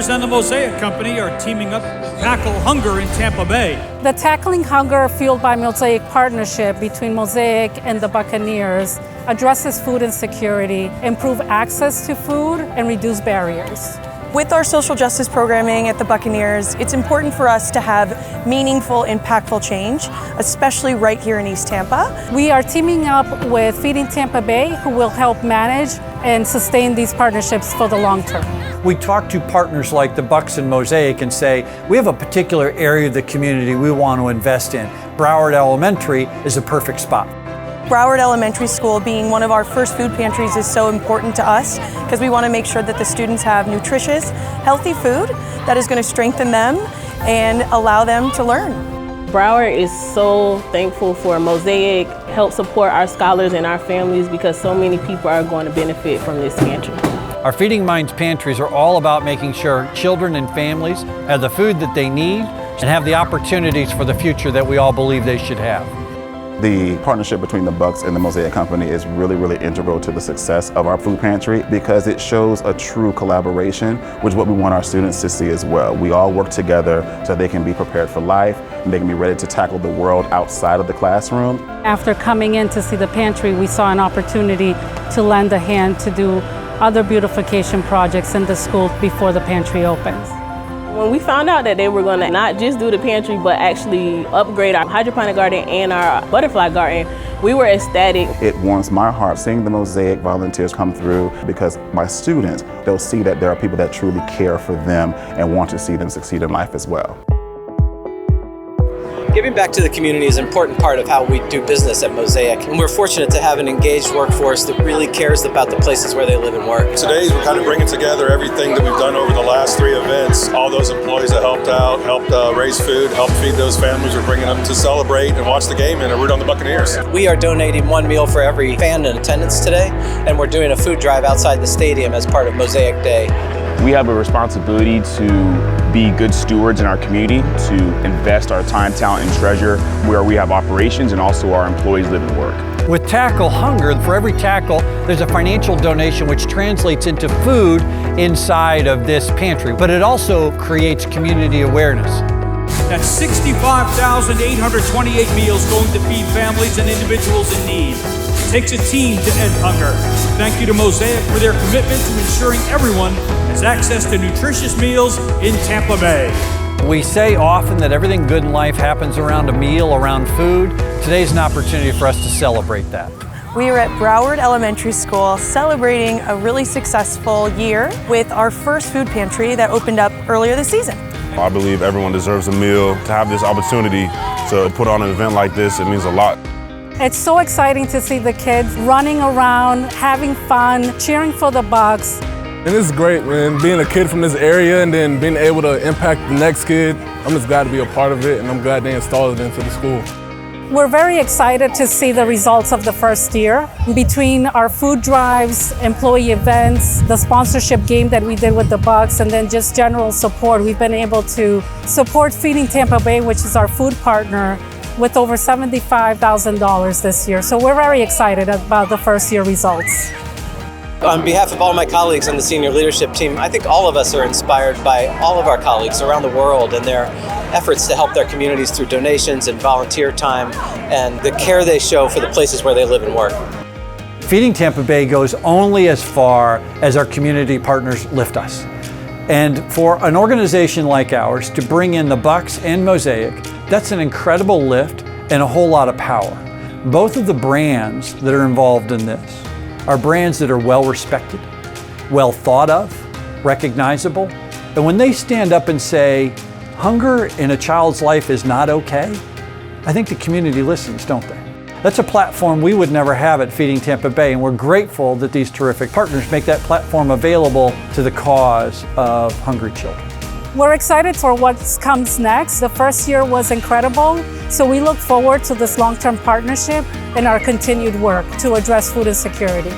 Buccaneers and the Mosaic Company are teaming up to tackle hunger in Tampa Bay. The Tackling Hunger Fueled by Mosaic partnership between Mosaic and the Buccaneers addresses food insecurity, improve access to food, and reduce barriers. With our social justice programming at the Buccaneers, it's important for us to have meaningful, impactful change, especially right here in East Tampa. We are teaming up with Feeding Tampa Bay, who will help manage and sustain these partnerships for the long term. We talk to partners like the Bucs and Mosaic and say, we have a particular area of the community we want to invest in. Broward Elementary is a perfect spot. Broward Elementary School, being one of our first food pantries, is so important to us because we want to make sure that the students have nutritious, healthy food that is going to strengthen them and allow them to learn. Broward is so thankful for Mosaic, help support our scholars and our families because so many people are going to benefit from this pantry. Our Feeding Minds pantries are all about making sure children and families have the food that they need and have the opportunities for the future that we all believe they should have. The partnership between the Bucs and the Mosaic Company is really integral to the success of our food pantry because it shows a true collaboration, which is what we want our students to see as well. We all work together so they can be prepared for life and they can be ready to tackle the world outside of the classroom. After coming in to see the pantry, we saw an opportunity to lend a hand to do other beautification projects in the school before the pantry opens. When we found out that they were going to not just do the pantry, but actually upgrade our hydroponic garden and our butterfly garden, we were ecstatic. It warms my heart seeing the Mosaic volunteers come through because my students, they'll see that there are people that truly care for them and want to see them succeed in life as well. Giving back to the community is an important part of how we do business at Mosaic, and we're fortunate to have an engaged workforce that really cares about the places where they live and work. Today we're kind of bringing together everything that we've done over the last 3 events. All those employees that helped out, helped raise food, helped feed those families. We're bringing them to celebrate and watch the game and root on the Buccaneers. We are donating 1 meal for every fan in attendance today, and we're doing a food drive outside the stadium as part of Mosaic Day. We have a responsibility to be good stewards in our community, to invest our time, talent, and treasure where we have operations and also our employees live and work. With Tackle Hunger, for every tackle, there's a financial donation which translates into food inside of this pantry, but it also creates community awareness. That's 65,828 meals going to feed families and individuals in need. It takes a team to end hunger. Thank you to Mosaic for their commitment to ensuring everyone has access to nutritious meals in Tampa Bay. We say often that everything good in life happens around a meal, around food. Today's an opportunity for us to celebrate that. We are at Broward Elementary School celebrating a really successful year with our first food pantry that opened up earlier this season. I believe everyone deserves a meal. To have this opportunity to put on an event like this, it means a lot. It's so exciting to see the kids running around, having fun, cheering for the Bucs. And it's great, man, being a kid from this area and then being able to impact the next kid. I'm just glad to be a part of it, and I'm glad they installed it into the school. We're very excited to see the results of the first year. Between our food drives, employee events, the sponsorship game that we did with the Bucs, and then just general support, we've been able to support Feeding Tampa Bay, which is our food partner, with over $75,000 this year. So we're very excited about the first year results. On behalf of all my colleagues on the senior leadership team, I think all of us are inspired by all of our colleagues around the world and their efforts to help their communities through donations and volunteer time and the care they show for the places where they live and work. Feeding Tampa Bay goes only as far as our community partners lift us. And for an organization like ours to bring in the Bucs and Mosaic, that's an incredible lift and a whole lot of power. Both of the brands that are involved in this are brands that are well respected, well thought of, recognizable. And when they stand up and say, hunger in a child's life is not okay, I think the community listens, don't they? That's a platform we would never have at Feeding Tampa Bay, and we're grateful that these terrific partners make that platform available to the cause of hungry children. We're excited for what comes next. The first year was incredible, so we look forward to this long-term partnership and our continued work to address food insecurity.